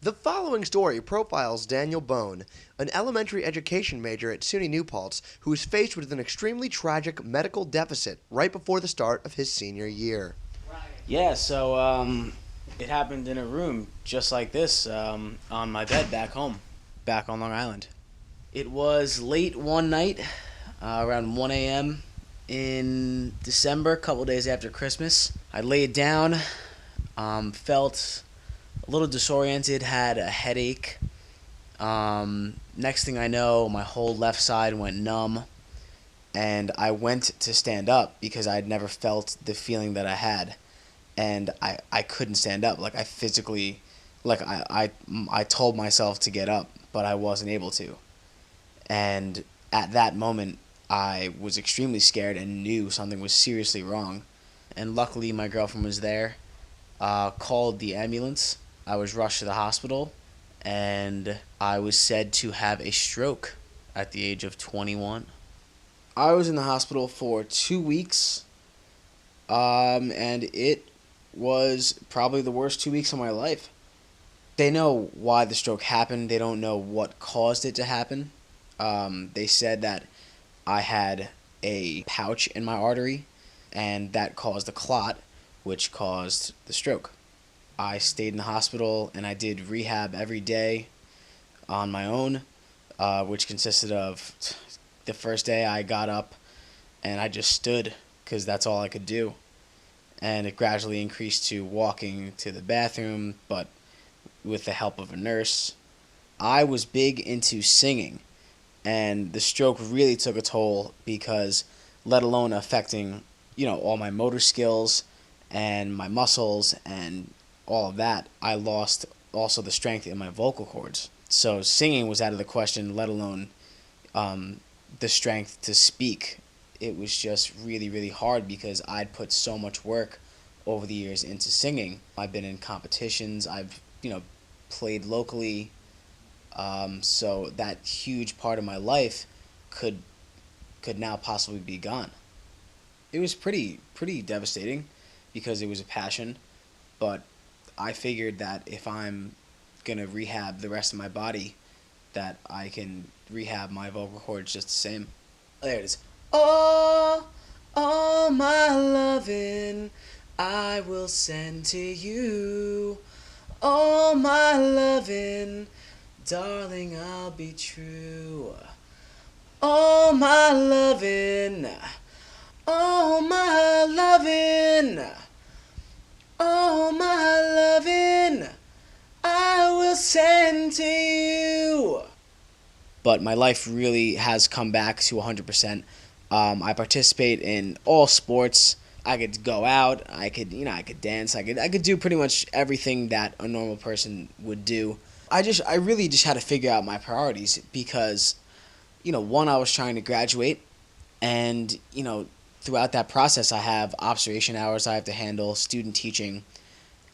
The following story profiles Daniel Bohn, an elementary education major at SUNY New Paltz who was faced with an extremely tragic medical deficit right before the start of his senior year. Yeah, so it happened in a room just like this on my bed back home, back on Long Island. It was late one night, around 1 a.m. in December, a couple days after Christmas. I laid down, felt a little disoriented, had a headache. Next thing I know, my whole left side went numb, and I went to stand up because I had never felt the feeling that I had. And I couldn't stand up. Like, I physically, like, I told myself to get up, but I wasn't able to. And at that moment, I was extremely scared and knew something was seriously wrong. And luckily, my girlfriend was there, called the ambulance. I was rushed to the hospital, and I was said to have a stroke at the age of 21. I was in the hospital for 2 weeks, and it was probably the worst 2 weeks of my life. They know why the stroke happened. They don't know what caused it to happen. They said that I had a pouch in my artery, and that caused a clot, which caused the stroke. I stayed in the hospital, and I did rehab every day on my own, which consisted of the first day I got up and I just stood because that's all I could do. And it gradually increased to walking to the bathroom, but with the help of a nurse. I was big into singing, and the stroke really took a toll because, let alone affecting, all my motor skills and my muscles and all of that, I lost also the strength in my vocal cords. So singing was out of the question, let alone the strength to speak. It was just really, really hard because I'd put so much work over the years into singing. I've been in competitions. I've, played locally. So that huge part of my life could now possibly be gone. It was pretty devastating because it was a passion, but I figured that if I'm gonna rehab the rest of my body, that I can rehab my vocal cords just the same. There it is. All my loving I will send to you. All my loving, darling, I'll be true. All my loving, all my loving, all my loving, I will send to you. But my life really has come back to 100%. I participate in all sports. I could go out. I could dance. I could do pretty much everything that a normal person would do. I really just had to figure out my priorities because, one, I was trying to graduate, and throughout that process, I have observation hours I have to handle, student teaching,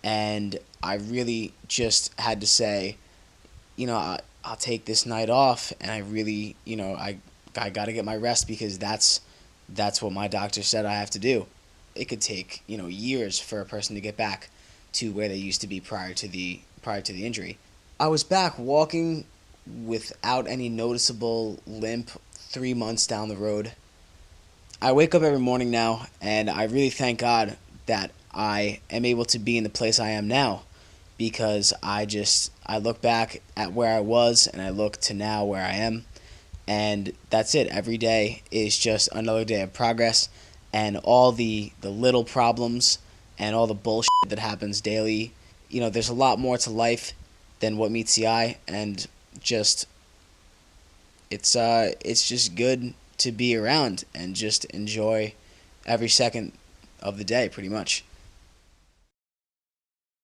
and I really just had to say, I'll take this night off, and I really, I got to get my rest because that's what my doctor said I have to do. It could take, years for a person to get back to where they used to be prior to the injury. I was back walking without any noticeable limp 3 months down the road. I wake up every morning now, and I really thank God that I am able to be in the place I am now, because I look back at where I was and I look to now where I am, and that's it. Every day is just another day of progress, and all the little problems and all the bullshit that happens daily, there's a lot more to life than what meets the eye, and just it's just good to be around and just enjoy every second of the day pretty much.